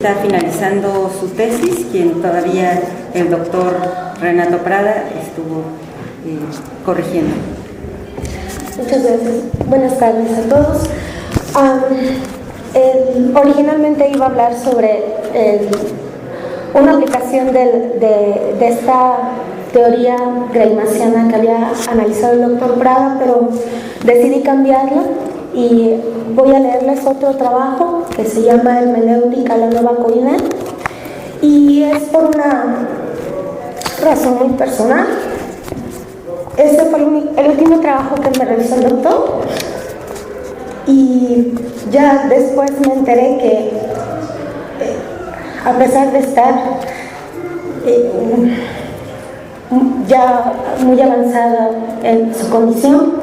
Está finalizando su tesis, quien todavía el doctor Renato Prada estuvo corrigiendo. Muchas gracias. Buenas tardes a todos. Originalmente iba a hablar sobre una aplicación de esta teoría greimassiana que había analizado el doctor Prada, pero decidí cambiarla y voy a leerles otro trabajo que se llama Hermenéutica, la nueva Koiné, y es por una razón muy personal. Ese fue el último trabajo que me realizó el doctor, y ya después me enteré que a pesar de estar ya muy avanzada en su condición,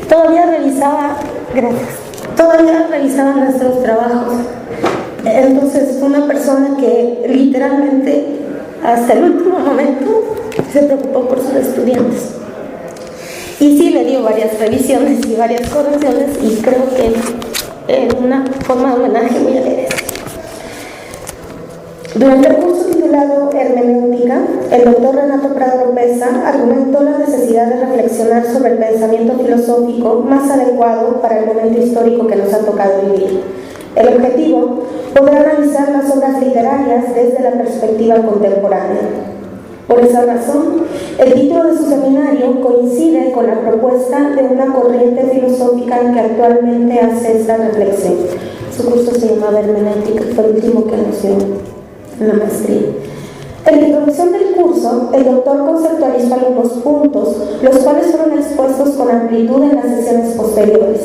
todavía revisaba nuestros trabajos. Entonces fue una persona que literalmente hasta el último momento se preocupó por sus estudiantes. Y sí le dio varias revisiones y varias correcciones, y creo que en una forma de homenaje voy a leer esto. Durante el curso titulado Hermenéutica, el doctor Renato Prada Oropeza argumentó la necesidad de reflexionar sobre el pensamiento filosófico más adecuado para el momento histórico que nos ha tocado vivir. El objetivo, poder analizar las obras literarias desde la perspectiva contemporánea. Por esa razón, el título de su seminario coincide con la propuesta de una corriente filosófica que actualmente hace esta reflexión. Su curso se llamaba Hermenéutica, fue el último que anunció en la maestría. En la introducción del curso, el doctor conceptualizó algunos puntos, los cuales fueron expuestos con amplitud en las sesiones posteriores.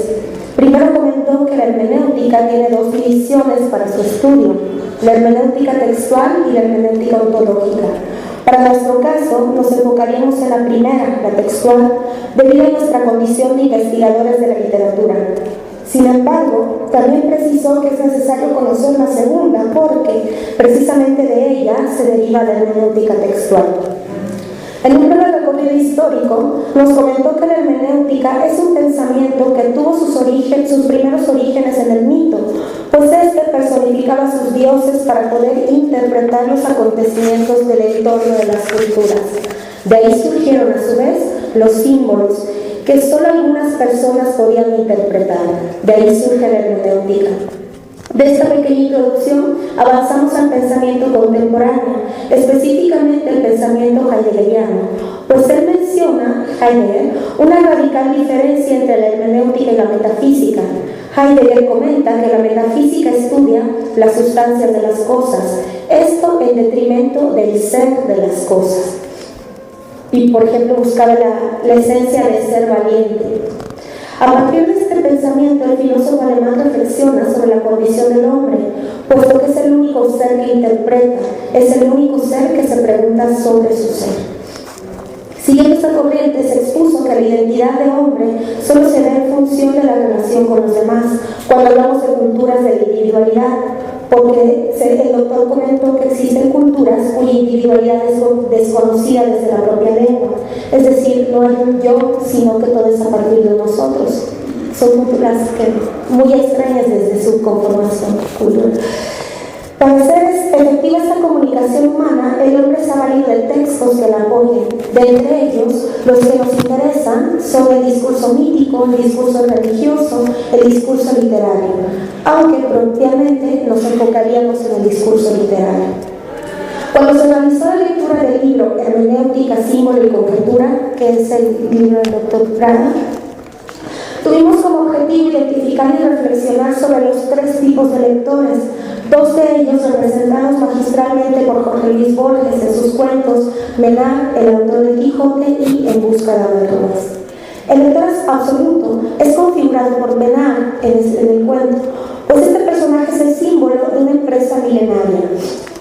Primero comentó que la hermenéutica tiene dos divisiones para su estudio: la hermenéutica textual y la hermenéutica ontológica. Para nuestro caso, nos enfocaríamos en la primera, la textual, debido a nuestra condición de investigadores de la literatura. Sin embargo, también precisó que es necesario conocer la segunda porque precisamente de ella se deriva la hermenéutica textual. En un breve recorrido histórico, nos comentó que la hermenéutica es un pensamiento que tuvo sus primeros orígenes en el mito, pues este personificaba a sus dioses para poder interpretar los acontecimientos del entorno de las culturas. De ahí surgieron a su vez los símbolos, que solo algunas personas podían interpretar. De ahí surge la hermenéutica. De esta pequeña introducción avanzamos al pensamiento contemporáneo, específicamente el pensamiento heideggeriano, pues él menciona, Heidegger, una radical diferencia entre la hermenéutica y la metafísica. Heidegger comenta que la metafísica estudia las sustancias de las cosas, esto en detrimento del ser de las cosas. Y, por ejemplo, buscaba la esencia del ser valiente. A partir de este pensamiento, el filósofo alemán reflexiona sobre la condición del hombre, puesto que es el único ser que interpreta, es el único ser que se pregunta sobre su ser. Siguiendo esta corriente, se expuso que la identidad de hombre solo se ve en función de la relación con los demás, cuando hablamos de culturas de la individualidad, porque el doctor comentó que existen culturas cuya individualidad es desconocida desde la propia lengua, es decir, no hay un yo, sino que todo es a partir de nosotros. Son culturas muy extrañas desde su conformación cultural. Para hacer efectiva esta comunicación humana, el hombre se ha valido de textos que la apoyen. De entre ellos, los que nos interesan son el discurso mítico, el discurso religioso, el discurso literario, aunque propiamente nos enfocaríamos en el discurso literario. Cuando se realizó la lectura del libro Hermenéutica, Símbolo y Conjetura, que es el libro del doctor Prada, tuvimos como objetivo identificar y reflexionar sobre los tres tipos de lectores, dos de ellos representados magistralmente por Jorge Luis Borges en sus cuentos Menard, el autor de Quijote, y En busca de aventuras. El lector absoluto es configurado por Menard en el cuento, pues este personaje es el símbolo de una empresa milenaria.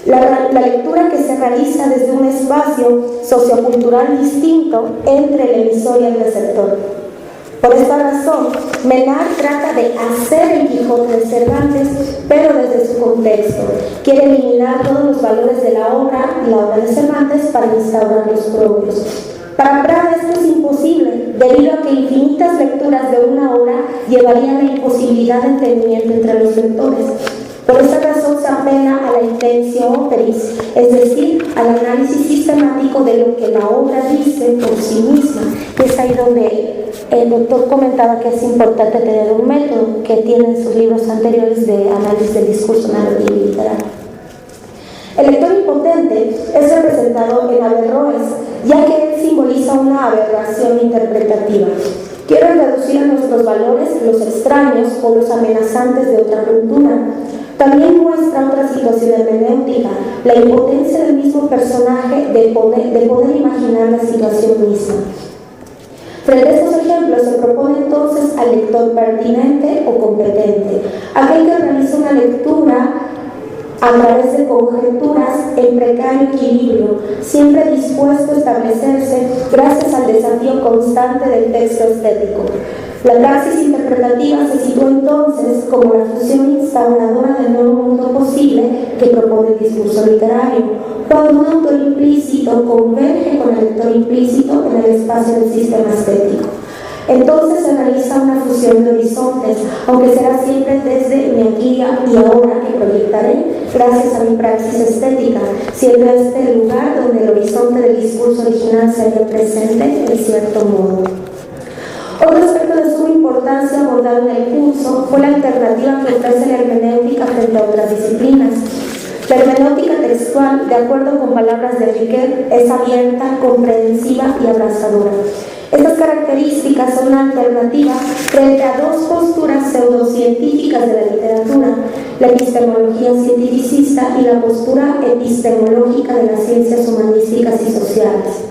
La lectura que se realiza desde un espacio sociocultural distinto entre el emisor y el receptor. Por esta razón, Menard trata de hacer el Quijote de Cervantes, pero desde su contexto. Quiere eliminar todos los valores de la obra de Cervantes para instaurar los propios. Para Prada esto es imposible, debido a que infinitas lecturas de una obra llevarían a la imposibilidad de entendimiento entre los lectores. Por esta razón se apela juicio operis, es decir, al análisis sistemático de lo que la obra dice por sí misma. Y es ahí donde el doctor comentaba que es importante tener un método que tiene en sus libros anteriores de análisis del discurso narrativo y literario. El lector impotente es representado en Averroes, ya que él simboliza una aberración interpretativa. Quiere reducir a nuestros valores los extraños o los amenazantes de otra cultura. También muestra otra situación hermenéutica, la impotencia del mismo personaje de poder imaginar la situación misma. Frente a estos ejemplos se propone entonces al lector pertinente o competente, aquel que realiza una lectura a través de conjeturas en precario equilibrio, siempre dispuesto a establecerse gracias al desafío constante del texto estético. La praxis interpretativa se sitúa entonces como la fusión instauradora del nuevo mundo posible que propone el discurso literario, cuando un autor implícito converge con el lector implícito en el espacio del sistema estético. Entonces se realiza una fusión de horizontes, aunque será siempre desde mi aquí y ahora que proyectaré gracias a mi praxis estética, siendo este el lugar donde el horizonte del discurso original se haría presente en cierto modo. Otro aspecto de suma importancia abordado en el curso fue la alternativa que ofrece la hermenéutica frente a otras disciplinas. La hermenéutica textual, de acuerdo con palabras de Riquet, es abierta, comprensiva y abrazadora. Estas características son una alternativa frente a dos posturas pseudocientíficas de la literatura, la epistemología cientificista y la postura epistemológica de las ciencias humanísticas y sociales.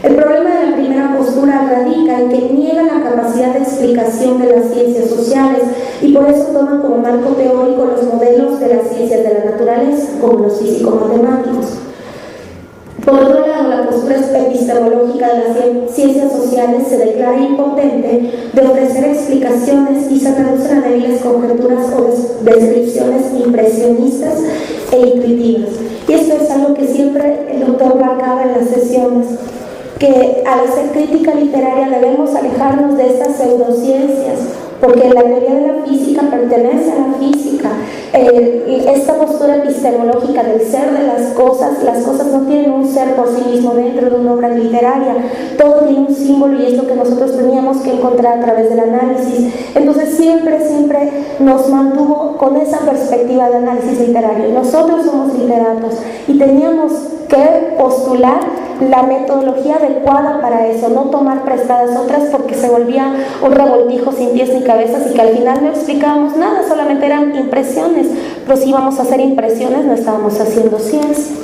El problema de la primera postura radica en que niega la capacidad de explicación de las ciencias sociales y por eso toma como marco teórico los modelos de las ciencias de la naturaleza, como los físico-matemáticos. Por otro lado, la postura epistemológica de las ciencias sociales se declara impotente de ofrecer explicaciones y se reducen a débiles conjeturas o descripciones impresionistas e intuitivas. Y esto es algo que siempre el doctor marcaba en las sesiones, que al hacer crítica literaria debemos alejarnos de estas pseudociencias, porque la teoría de la física pertenece a la física. Esta postura epistemológica del ser de las cosas no tienen un ser por sí mismo dentro de una obra literaria, todo tiene un símbolo y es lo que nosotros teníamos que encontrar a través del análisis. Entonces siempre nos mantuvo con esa perspectiva de análisis literario. Nosotros somos literatos y teníamos que postular la metodología adecuada para eso, no tomar prestadas otras porque se volvía un revoltijo sin pies ni cabezas y que al final no explicábamos nada, solamente eran impresiones, pero si íbamos a hacer impresiones no estábamos haciendo ciencia.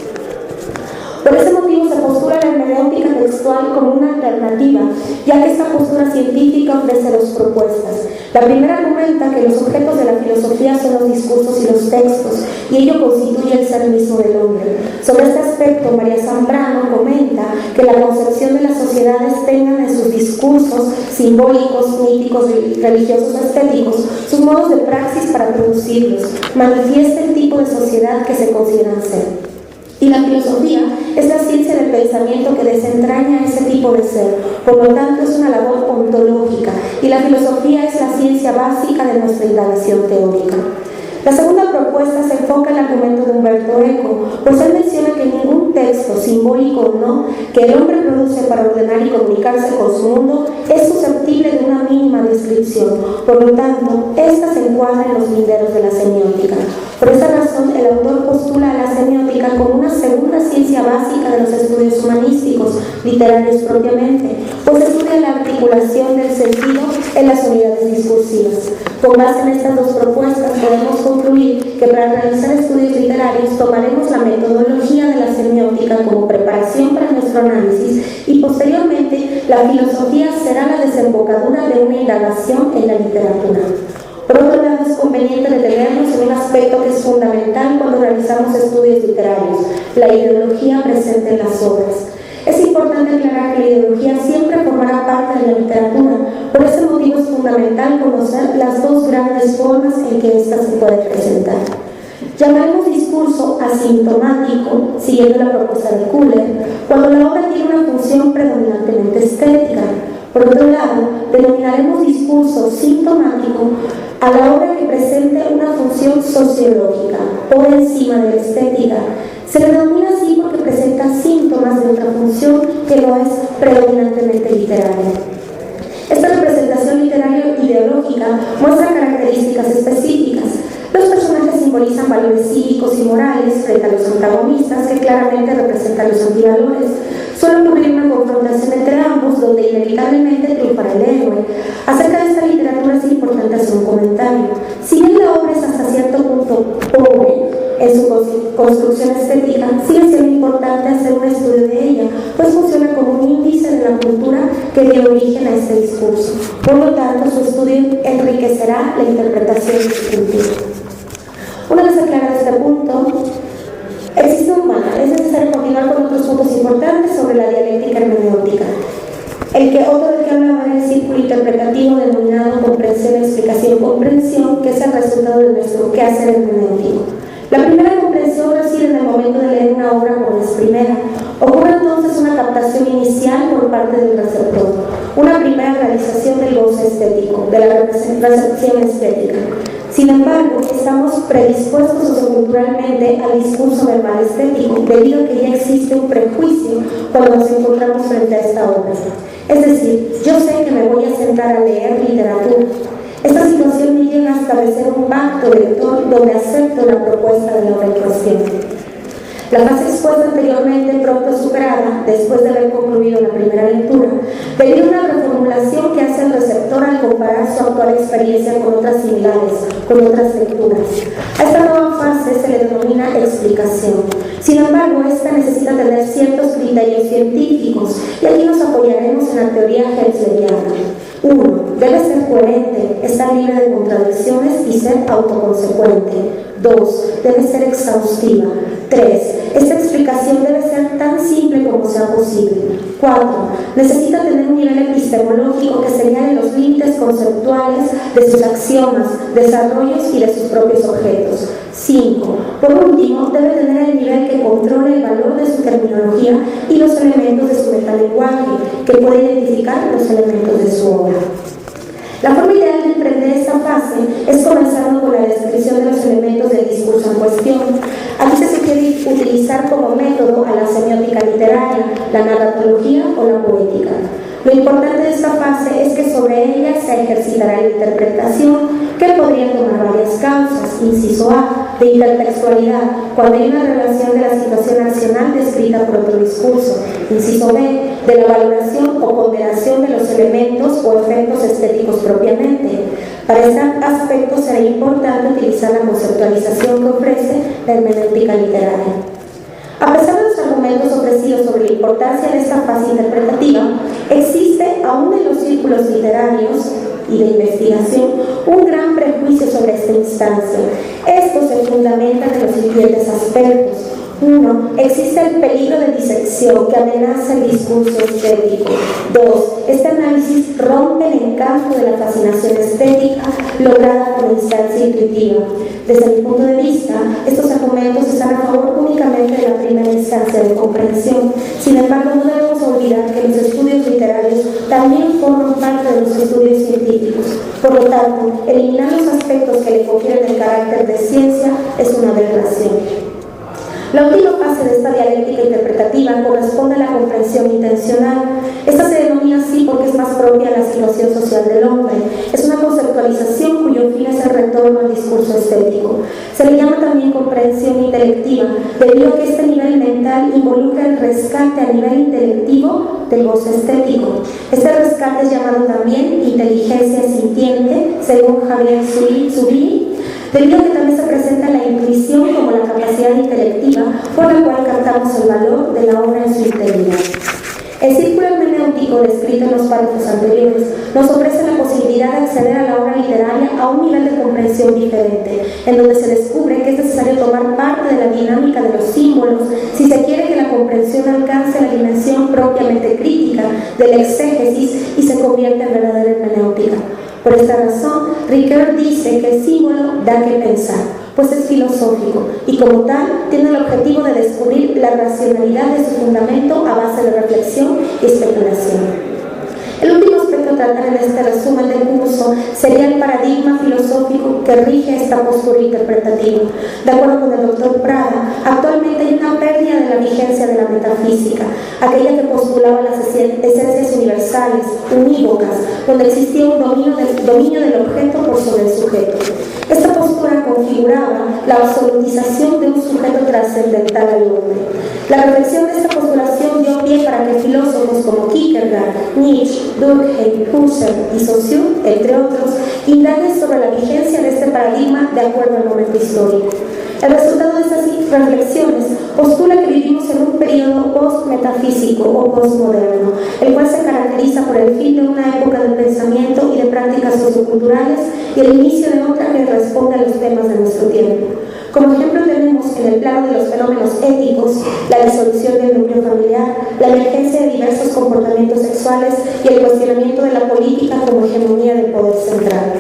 Por ese motivo se postula la hermenéutica textual como una alternativa, ya que esta postura científica ofrece dos propuestas. La primera argumenta que los objetos de la filosofía son los discursos y los textos, y ello constituye el ser mismo del hombre. Sobre este aspecto, María Zambrano comenta que la concepción de las sociedades tengan en sus discursos simbólicos, míticos, religiosos o estéticos sus modos de praxis para producirlos, manifiesta el tipo de sociedad que se consideran ser. Y la filosofía es la ciencia del pensamiento que desentraña ese tipo de ser, por lo tanto es una labor ontológica, y la filosofía es la ciencia básica de nuestra indagación teórica. La segunda propuesta se enfoca en el argumento de Humberto Eco, pues él menciona que ningún texto, simbólico o no, que el hombre produce para ordenar y comunicarse con su mundo es susceptible de una mínima descripción, por lo tanto, esta se encuadra en los linderos de la semiótica. Por esta razón, el autor postula a la semiótica como una segunda ciencia básica de los estudios humanísticos, literarios propiamente, pues estudia la articulación del sentido en las unidades discursivas. Con base en estas dos propuestas, podemos concluir que para realizar estudios literarios tomaremos la metodología de la semiótica como preparación para nuestro análisis y posteriormente la filosofía será la desembocadura de una indagación en la literatura. Por otro lado, es conveniente detenernos en un aspecto que es fundamental cuando realizamos estudios literarios, la ideología presente en las obras. Es importante aclarar que la ideología siempre formará parte de la literatura, por ese motivo es fundamental conocer las dos grandes formas en que ésta se puede presentar. Llamaremos discurso asintomático, siguiendo la propuesta de Kuller, cuando la obra tiene una función predominantemente estética. Por otro lado, denominaremos discurso sintomático a la obra que presente una función sociológica por encima de la estética. Se le denomina así porque presenta síntomas de otra función que no es predominantemente literaria. Esta representación literaria ideológica muestra características específicas. Los personajes simbolizan valores cívicos y morales frente a los antagonistas, que claramente representan los antivalores. Suele ocurrir una confrontación entre ambos, donde inevitablemente triunfará el héroe. Acerca de esta literatura es importante hacer un comentario. Si bien la obra es hasta cierto punto pobre en su construcción estética, sigue siendo importante hacer un estudio de ella, pues funciona como un índice de la cultura que dio origen a este discurso. Por lo tanto, su estudio enriquecerá la interpretación discursiva. Una vez aclarado este punto, es necesario continuar con otros puntos importantes sobre la dialéctica hermenéutica. Otro del que hablaba era el círculo interpretativo denominado comprensión, explicación, comprensión, que es el resultado de nuestro quehacer hermenéutico. La primera comprensión reside en el momento de leer una obra por vez primera. Ocurre entonces una captación inicial por parte del receptor, una primera realización del goce estético, de la recepción estética. Sin embargo, estamos predispuestos socioculturalmente al discurso verbal estético, debido a que ya existe un prejuicio cuando nos encontramos frente a esta obra. Es decir, yo sé que me voy a sentar a leer literatura. Esta situación me lleva a establecer un pacto de lector donde acepto la propuesta de la obra en cuestión. La fase expuesta anteriormente, pronto superada, después de haber concluido la primera lectura, debido a una reformulación que hace el receptor al comparar su actual experiencia con otras similares, con otras lecturas. A esta nueva fase se le denomina explicación. Sin embargo, esta necesita tener ciertos criterios científicos, y aquí nos apoyaremos en la teoría hertzleriana. 1. Debe ser coherente, estar libre de contradicciones y ser autoconsecuente. 2. Debe ser exhaustiva. 3. Esta explicación debe ser tan simple como sea posible. 4. Necesita tener un nivel epistemológico que señale los límites conceptuales de sus axiomas, desarrollos y de sus propios objetos. 5. Por último, debe tener el nivel que controle el valor de su terminología y los elementos de su metalenguaje, que puede identificar los elementos de su obra. La forma ideal de emprender esta fase es comenzando con la descripción de los elementos del discurso en cuestión. Aquí se sugiere utilizar como método a la semiótica literaria, la narratología o la poética. Lo importante de esta fase es que sobre ella se ejercitará la interpretación, que podría tomar varias causas. Inciso A, de intertextualidad, cuando hay una relación de la situación accional descrita por otro discurso. Inciso B, de la valoración o ponderación de los elementos o efectos estéticos propiamente. Para este aspecto será importante utilizar la conceptualización que ofrece la hermenéutica literaria. A pesar de los argumentos ofrecidos sobre la importancia de esta fase interpretativa, existe, aún en los círculos literarios y de investigación, un gran prejuicio sobre esta instancia. Esto se fundamenta en los siguientes aspectos. 1. Existe el peligro de disección que amenaza el discurso estético. 2. Este análisis rompe el encanto de la fascinación estética lograda por instancia intuitiva. Desde mi punto de vista, estos argumentos están a favor únicamente de la primera instancia de comprensión. Sin embargo, no debemos olvidar que los estudios literarios también forman parte de los estudios científicos. Por lo tanto, eliminar los aspectos que le confieren el carácter de ciencia es una aberración. La última fase de esta dialéctica interpretativa corresponde a la comprensión intencional. Esta se denomina así porque es más propia a la situación social del hombre. Es una conceptualización cuyo fin es el retorno al discurso estético. Se le llama también comprensión intelectiva, debido a que este nivel mental involucra el rescate a nivel intelectivo del goce estético. Este rescate es llamado también inteligencia sintiente, según Javier Zubiri, debido a que también se presenta la intuición como la capacidad intelectiva por la cual captamos el valor de la obra en su integridad. El círculo hermenéutico descrito en los párrafos anteriores nos ofrece la posibilidad de acceder a la obra literaria a un nivel de comprensión diferente, en donde se descubre que es necesario tomar parte de la dinámica de los símbolos si se quiere que la comprensión alcance la dimensión propiamente crítica del exégesis y se convierta en verdadera hermenéutica. Por esta razón, Ricoeur dice que el símbolo da que pensar, pues es filosófico y como tal tiene el objetivo de descubrir la racionalidad de su fundamento a base de reflexión y especulación. El último aspecto a tratar en este resumen del curso sería el paradigma filosófico que rige esta postura interpretativa. De acuerdo con el doctor Prada, actualmente hay una pérdida de la vigencia de la metafísica, aquella que postulaba las esencias universales, unívocas, donde existía un dominio del objeto por sobre el sujeto. Esta postura configuraba la absolutización de un sujeto trascendental al hombre. La reflexión de esta postulación dio pie para que filósofos como Kierkegaard, Nietzsche, Durkheim, Husserl y Saussure, entre otros, indaguen sobre la vigencia de este paradigma de acuerdo al momento histórico. El resultado de estas reflexiones postula que vivimos en un periodo post-metafísico o postmoderno, el cual se caracteriza por el fin de una época del pensamiento y de prácticas socioculturales y el inicio de otra que responde a los temas de nuestro tiempo. Como ejemplo tenemos en el plano de los fenómenos éticos, la disolución del núcleo familiar, la emergencia de diversos comportamientos sexuales y el cuestionamiento de la política como hegemonía del poder central.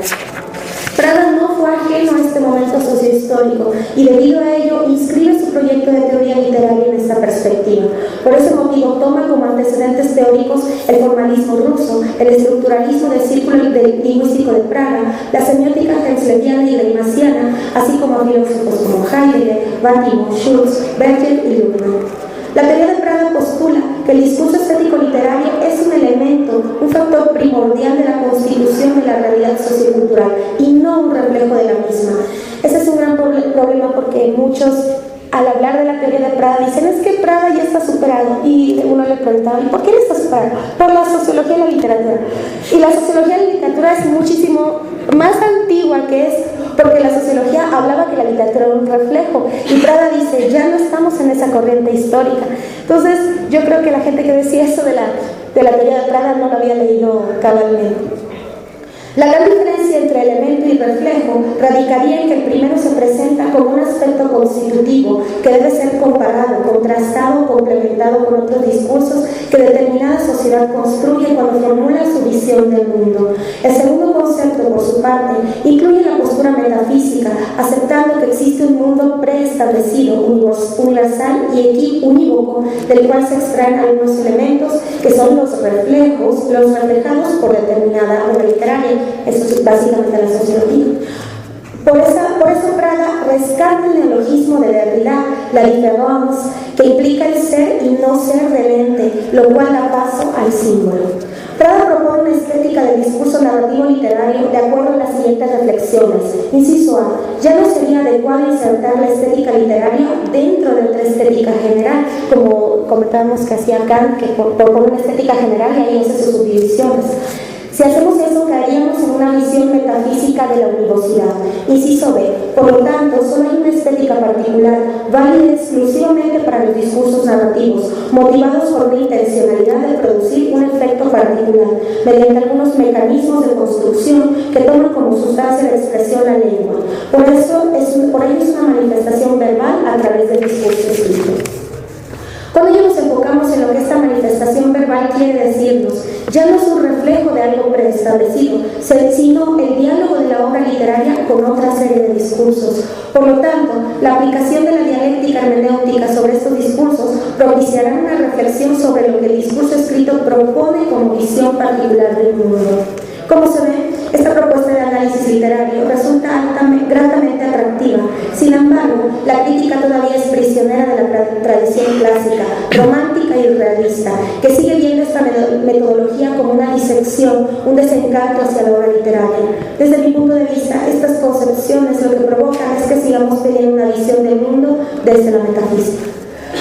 Prada no fue ajeno a este momento sociohistórico y debido a ello inscribe su proyecto de teoría literaria en esta perspectiva. Por ese motivo toma como antecedentes teóricos el formalismo ruso, el estructuralismo del círculo lingüístico de Praga, la semiótica hensleriana y leibniziana, así como a filósofos como Heidegger, Badiou, Schulz, Berger y Luhmann. La teoría de Prada postula que el discurso estético literario es un elemento, un factor primordial de la constitución de la realidad sociocultural y no un reflejo de la misma. Ese es un gran problema porque muchos, al hablar de la teoría de Prada, dicen es que Prada ya está superado, y uno le preguntaba, ¿y por qué no está superado? Por la sociología de la literatura. Y la sociología de la literatura es muchísimo más antigua, que es porque la sociología hablaba que la literatura era un reflejo, y Prada dice, ya no estamos en esa corriente histórica. Entonces, yo creo que la gente que decía eso de la teoría de Prada no lo había leído cabalmente. La gran diferencia entre elemento y reflejo radicaría en que el primero se presenta como un aspecto constitutivo que debe ser comparado, contrastado, complementado con otros discursos que determinada sociedad construye cuando formula su visión del mundo. El segundo concepto, por su parte, incluye la postura metafísica, aceptando que existe un mundo preestablecido, universal y unívoco, del cual se extraen algunos elementos que son los reflejos, los reflejados por determinada obra literaria. Eso es básicamente la sociología. Por eso Prada rescata el neologismo de Derrida, la différence, que implica el ser y no ser del ente, lo cual da paso al símbolo. Prada propone una estética del discurso narrativo literario de acuerdo a las siguientes reflexiones. Inciso A. Ya no sería adecuado insertar la estética literaria dentro de otra estética general, como comentábamos que hacía Kant, que propone una estética general y ahí hace sus subdivisiones. Si hacemos eso, caeríamos en una visión metafísica de la univocidad. Inciso B. Por lo tanto, solo hay una estética particular, válida exclusivamente para los discursos narrativos, motivados por una intencionalidad de producir un efecto particular, mediante algunos mecanismos de construcción que toman como sustancia de expresión la lengua. Por ello es una manifestación verbal a través del discurso escrito. Cuando ya nos enfocamos en lo que esta manifestación verbal quiere decirnos, ya no es un reflejo de algo preestablecido, sino el diálogo de la obra literaria con otra serie de discursos. Por lo tanto, la aplicación de la dialéctica hermenéutica sobre estos discursos propiciará una reflexión sobre lo que el discurso escrito propone como visión particular del mundo. Como se ve, esta propuesta de análisis literario resulta gratamente atractiva. Sin embargo, la crítica todavía es prisionera de la tradición clásica, romántica y realista, que sigue viendo esta metodología como una disección, un desencanto hacia la obra literaria. Desde mi punto de vista, estas concepciones lo que provocan es que sigamos teniendo una visión del mundo desde la metafísica.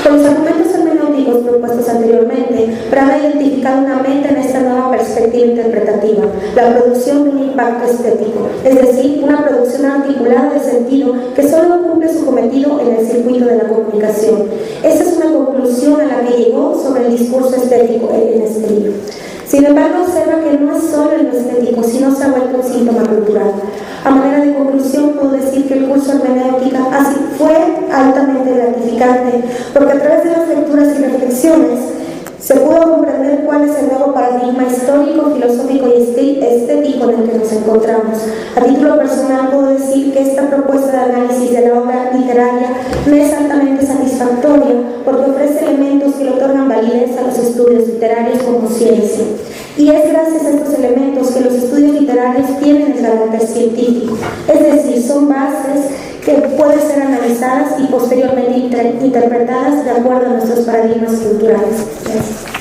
Con los argumentos hermenéuticos propuestos anteriormente, Prada ha identificado una meta en esta nueva perspectiva interpretativa, la producción de un impacto estético, es decir, una producción articulada de sentido que solo cumple su cometido en el circuito de la comunicación. Esta es una conclusión a la que llegó sobre el discurso estético en este libro. Sin embargo, observa que no es solo en lo estético, sino se ha vuelto un síntoma cultural. A manera de conclusión, puedo decir que el curso hermenéutica así fue altamente gratificante, porque a través de las lecturas y reflexiones Se pudo comprender cuál es el nuevo paradigma histórico, filosófico y estético en el que nos encontramos. A título personal puedo decir que esta propuesta de análisis de la obra literaria me es altamente satisfactoria porque ofrece elementos que le otorgan validez a los estudios literarios como ciencia. Y es gracias a estos elementos que los estudios literarios tienen el carácter científico, es decir, son bases que pueden ser analizadas y posteriormente interpretadas de acuerdo a nuestros paradigmas culturales. Gracias.